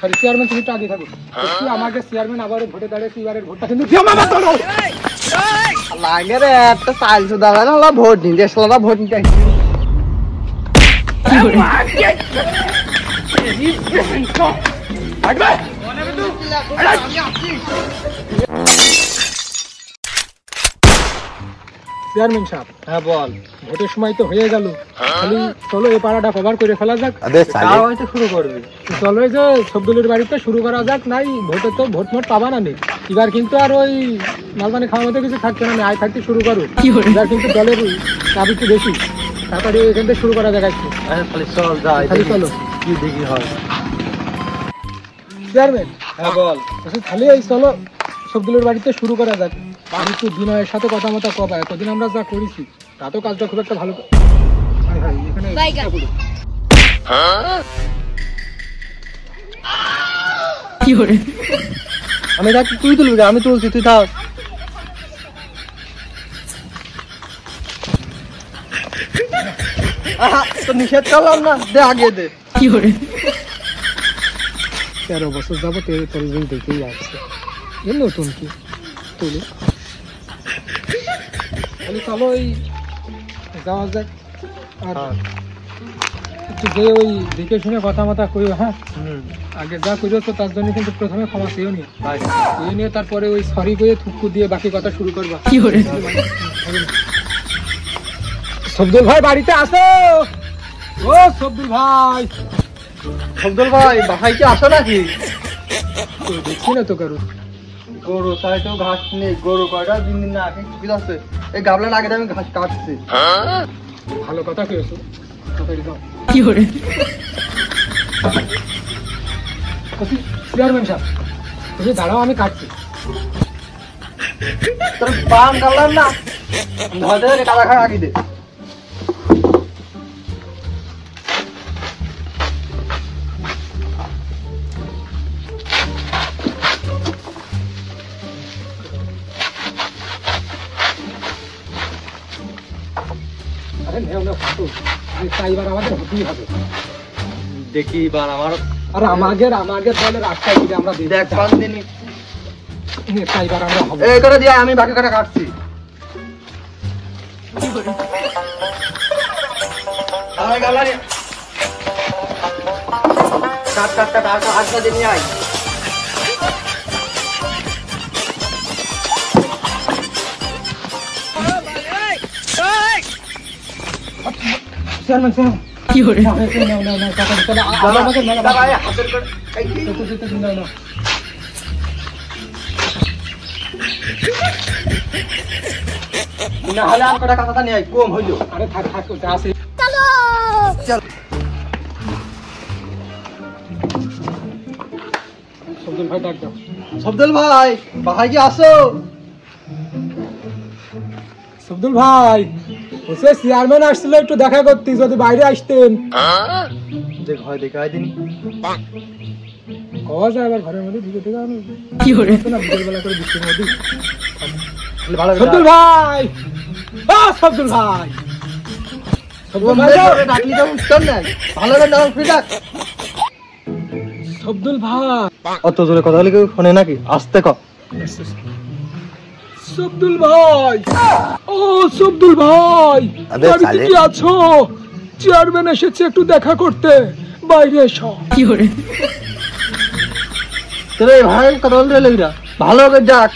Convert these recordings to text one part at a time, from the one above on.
Sorry chairman, তুমি তো আগে থাকো। তুই আমাকে চেয়ারম্যান আবারও ভোটে দাঁড়িয়েছি, এবারের ভোটটা কিন্তু দিও মামা তো লাগে রে একটা চাইল সুদা না ভোট দিন দেশলা ভোট নিতে চেয়ারম্যান সাহেব। হ্যাঁ বল। ভোটের সময় তো হয়ে গেল, খালি চলো এই পাড়াটা কভার করে ফেলা যাক। হয়তো শুরু করবি, চলো এই যে সবদুলের বাড়িতে শুরু করা যাক। নাই ভোটে তো ভোট মোট পাবা না নেই, এবার কিন্তু আর ওই মালপানি খাওয়ার মতো কিছু থাকছে না, আয় থাকতে শুরু করো। এবার কিন্তু দলের চাপ একটু বেশি, তারপরে এখান থেকে শুরু করা যাক। খালি চল যাই, খালি চলো কি দেখি হয়। চেয়ারম্যান। হ্যাঁ বল। খালি এই চলো সবদুলের বাড়িতে শুরু করা যাক। আমি একটু বিনয়ের সাথে কথা মতো কবা, এতদিন আমরা যা করেছি তাতেও কাজটা খুব একটা ভালো। এখানে কি করে আমি যাচ্ছি, তুই তুলবি, আমি তুলছি, তুই থাক। তো নিষেধ করলাম না, দে আগে দে। কি করে 13 বছর যাবো টেলিভিশন দেখেই আসছে, এর নতুন কি তুলি। খালি চলো এই যাওয়া যাক। আর একটু যে ওই দেখে শুনে কথা মতা করিও। হ্যাঁ আগে যা করিও তো তার জন্য কিন্তু প্রথমে ক্ষমা চেয়েও নিয়ে চেয়ে নিয়ে তারপরে ওই সরি করে থুকু দিয়ে বাকি কথা শুরু করবা। কি করে সবদুল ভাই বাড়িতে আসো। ও সবদুল ভাই। সবদুল ভাই বাসায় কি আসো নাকি? দেখছি না তো কারো। গরু তাই তো ঘাস নেই, গরু কয়টা দিন দিন না আগে কি আছে, এই গাবলার আগে আমি ঘাস কাটছি। ভালো কথা কেছো, কি করে চেয়ারম্যান সাহেব তুমি দাঁড়াও, আমি কাটছি। তোর বান কাটলাম না, ধরে কাদা খায় আগে দে। দেখি এবার আমার আর আমাদের দলের রাস্তায় যদি আমরা দেখ পান দিনই এবার আমরা হবে এই করে দিয়ে আমি বাকি কাটা কাটছি। কাট কাট কাট আটটা দিন আয়। চেয়ারম্যান চেয়ারম্যান কি করে না হলে আর কটা কথা নিয়ে কম হইল। আরে থাক থাক আছে। সবদুল ভাই ডাক দাও। সবদুল ভাই বাহাই কি আসো? সবদুল ভাই বসে চেয়ারম্যান আসছিল একটু দেখা করতে, যদি বাইরে আসতেন। দেখ হয় দেখাই দিন কওয়া যায় আবার ঘরের মধ্যে ঢুকে ঢুকে আমি কি করে না বিকেলবেলা করে বৃষ্টির মধ্যে। ভালো সবদুল ভাই, ও সবদুল ভাই, সবদুল ভাই ডাকলি তো উত্তর নাই, ভালো করে নাও ফিডাক। সবদুল ভাই অত জোরে কথা বলে কেউ শোনে নাকি? আসতে ক। সবদুল ভাই, ও সবদুল ভাই, বাড়িতে কি আছো? চেয়ারম্যান এসেছে একটু দেখা করতে, বাইরে এসো। কি করে তোরে ভাই কথা বলতে লইরা ভালো করে ডাক।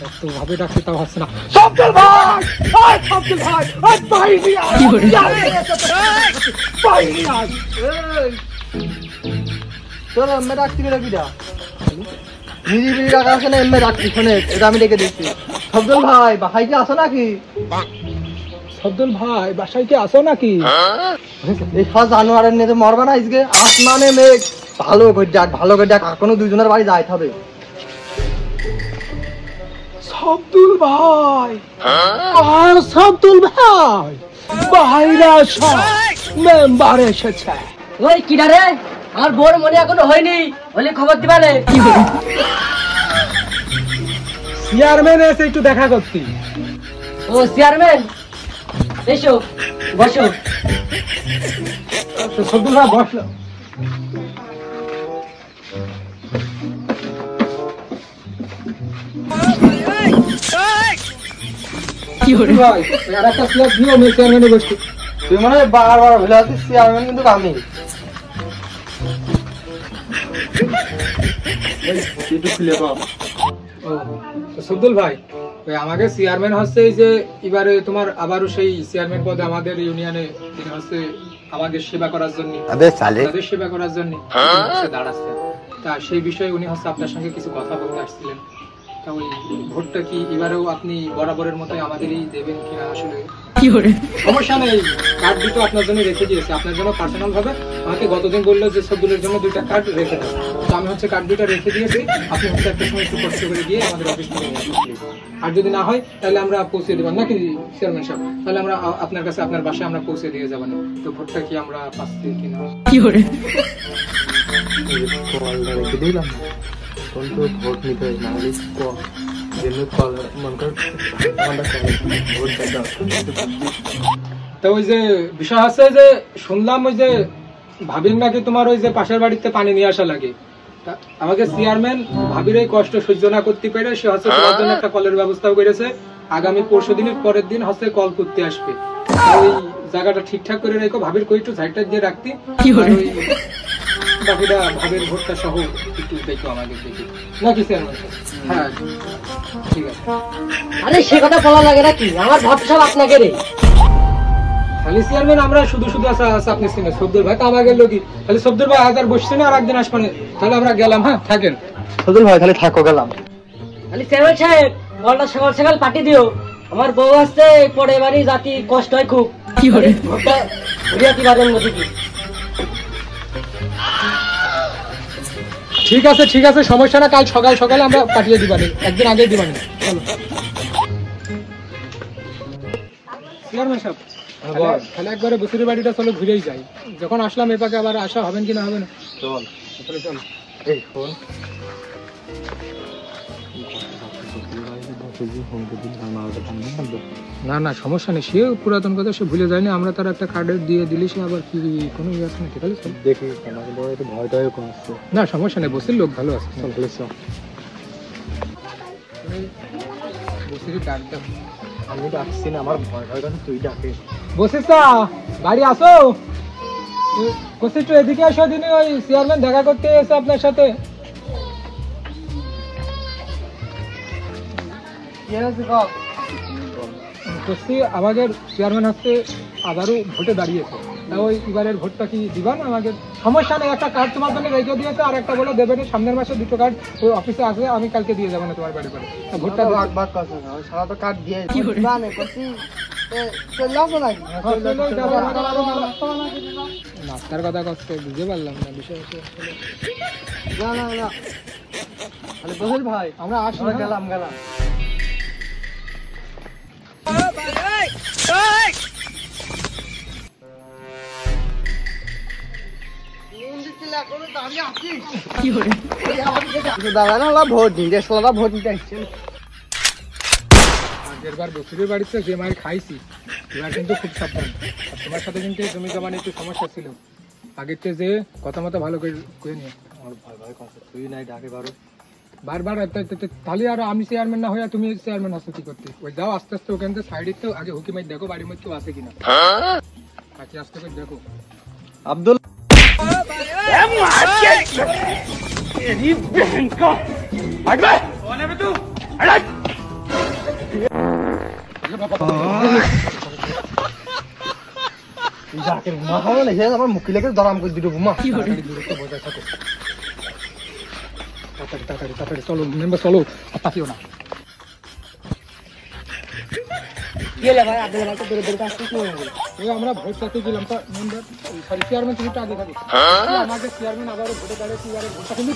এত ভাবে ডাকতে তাও হচ্ছে না। সবদুল ভাই, ওই সবদুল ভাই, ওই বাইরে আয়। কি করে বাইরে আয়। চলো এমনি ডাকতে গেলে কিটা নিরিবিলি ডাকা আছে না, এমনি ডাকছি শোনে, এটা আমি ডেকে দিচ্ছি। সবদুল ভাই বাসায় কি আসো নাকি? সবদুল ভাই বাসায় কি আসো নাকি? এই সব জানোয়ারের নিয়ে মরবা না আজকে। আসমানে মেঘ, ভালো করে ডাক, ভালো করে ডাক, এখনো দুজনের বাড়ি যাইতে হবে। সবদুল ভাই, আর সবদুল ভাই বাইরে আসো, মেম্বার এসেছে। ওই কিডা রে, আমার বোর মনে এখনো হয়নি, হলে খবর দিবালে। কি করে চেয়ারম্যান এসে একটু দেখা করতে। ও চেয়ারম্যান, এসো বসো। সবদুল ভাই বসলো। ভাই আর একটা স্ল্যাব দিও, আমি চেয়ারম্যানে বসছি। তুই মনে হয় বারবার ভুলে আছিস, চেয়ারম্যান কিন্তু আমি। একটু খুলে পাও। ও সবদুল ভাই, ওই আমাকে চেয়ারম্যান হচ্ছে এই যে এবারে তোমার আবারও সেই চেয়ারম্যান পদে আমাদের ইউনিয়নে তিনি হচ্ছে আমাদের সেবা করার জন্য, তাদের সেবা করার জন্য দাঁড়াচ্ছে। তা সেই বিষয়ে উনি হচ্ছে আপনার সঙ্গে কিছু কথা বলতে আসছিলেন। তা ওই ভোটটা কি এবারেও আপনি বরাবরের মতোই আমাদেরই দেবেন কিনা? আসলে সমস্যা নেই, কার্ড দুটো আপনার জন্য রেখে দিয়েছে, আপনার জন্য পার্সোনাল ভাবে আমাকে গতদিন বললো যে সবগুলোর জন্য 2টা কার্ড রেখে দেন। তো আমি হচ্ছে কার্ড 2টা রেখে দিয়েছি, আপনি হচ্ছে একটা সময় একটু কষ্ট করে গিয়ে আমাদের অফিস থেকে নিয়ে আসুন please। আর যদি না হয় তাহলে আমরা পৌঁছে দেবেন নাকি চেয়ারম্যান সাহেব? তাহলে আমরা আপনার কাছে আপনার বাসায় আমরা পৌঁছে দিয়ে যাবেন। তো ভোটটা কি আমরা পাচ্ছি কিনা? কলটা রেখে দিলাম, কোন তো ভোট নিতে হয় না, কল মন কর ভোট দাও। তো ওই যে বিষয় আছে যে শুনলাম ওই যে ভাবির নাকি তোমার ওই যে পাশের বাড়িতে পানি নিয়ে আসা লাগে। তা আমাকে চেয়ারম্যান ভাবির এই কষ্ট সহ্য না করতে পেরে সে হচ্ছে তোমার জন্য একটা কলের ব্যবস্থাও করেছে। আগামী পরশুদিনের পরের দিন হচ্ছে কল করতে আসবে। ওই জায়গাটা ঠিকঠাক করে রেখো, ভাবির কই একটু ঝাইটা দিয়ে রাখতি। আর ওই বাকিটা ভাবির ভোটটা সহ একটু দেখো আমাকে দেখি নাকি চেয়ারম্যান? হ্যাঁ ঠিক আছে। আরে সে কথা বলা লাগে নাকি, আমার ভাবটা সব আপনাকে রে। খালি চেয়ারম্যান আমরা শুধু শুধু আসা আপনি চিনে সবদুল ভাই তো আমাদের লোকই, খালি সবদুল ভাই আজ আর বসছে না, আর একদিন আসবেন। তাহলে আমরা গেলাম, হ্যাঁ থাকেন। সজল ভাই খালি থাকো, গেলাম। খালি চেয়ারম্যান সাহেব বলটা সকাল সকাল পাঠিয়ে দিও, আমার বউ আসছে পরে বাড়ি জাতি কষ্ট হয় খুব। ভোটটা ঘুরিয়াতি বাজার মধ্যে কি। ঠিক আছে ঠিক আছে, সমস্যা না, কাল সকাল সকালে আমরা পাঠিয়ে দিবানি, একদিন আগে দিবানি। চলো চেয়ারম্যান সাহেব, তাহলে একবারে বসিরের বাড়িটা চলো ঘুরেই যাই। যখন আসলাম এ পাকে আবার আসা হবেন কি না হবে না? চল চল। এই ফোন না না সমস্যা নেই, সে পুরাতন কথা সে ভুলে যায়নি, আমরা তার একটা কার্ডের দিয়ে দিলি, সে আবার কি কোনো ইয়ে আছে নাকি? তাহলে চল দেখি, আমাকে বড় একটু ভয় টয় কম আসছে। না সমস্যা নেই, বসির লোক ভালো আছে। চল তাহলে চল। বসির ডাক দাও। আমি ডাকছি না, আমার ভয় টয় কথা তুই ডাকে। বসিসা বাড়ি আসো, কোসিস এদিকে আসো, দিনে ওই চেয়ারম্যান দেখা করতে এসে আপনার সাথে। কোসি আমাদের চেয়ারম্যান হচ্ছে আবারও ভোটে দাঁড়িয়েছে, তা ওই এবারের ভোটটা কি দিবান আমাকে? সমস্যা নেই, একটা কার্ড তোমার জন্য রেখে দিয়েছে, আর একটা বলে দেবে না, সামনের মাসে 2টো কার্ড ওই অফিসে আসবে, আমি কালকে দিয়ে যাবো না তোমার বাড়ি করে। ভোটটা সারা তো কার্ড দিয়ে নাস্তার কথা কষ্ট বুঝতে পারলাম না বিষয়। না না না, আরে বসির ভাই আমরা আসি, গেলাম। ভোট নিতে ভোট নিতে আসছে। আগের বার বসিরের বাড়িতে যে মায়ের খাইছি, এবার কিন্তু খুব সাবধান। আর তোমার সাথে কিন্তু জমি জমানে একটু সমস্যা ছিল, আগের চেয়ে যে কথা মতো ভালো করে নিয়ে। আমার ভয় ভয় কথা, তুই নাই ডাকে বারো বারবার তাহলে আর আমি চেয়ারম্যান না হয়ে তুমি চেয়ারম্যান আছো কি করতে? ওই যাও আস্তে আস্তে ওখান থেকে সাইডে তো আগে হুকি মাই দেখো বাড়ির মধ্যে কেউ আছে কিনা, বাকি আস্তে করে দেখো। আব্দুল আমার মুখি লেগে দরাম করে দিল বুমা। তাড়াতাড়ি তাড়াতাড়ি চলো মেম্বার, চলো পাঠিও না। ওই আমরা ভোট চাইতে গেলাম, তা মেম্বার সরি চেয়ারম্যান তুমি একটু আগে থাকি, আমাদের চেয়ারম্যান আবারও ভোটে দাঁড়িয়েছি, এবারে ভোটটা কিন্তু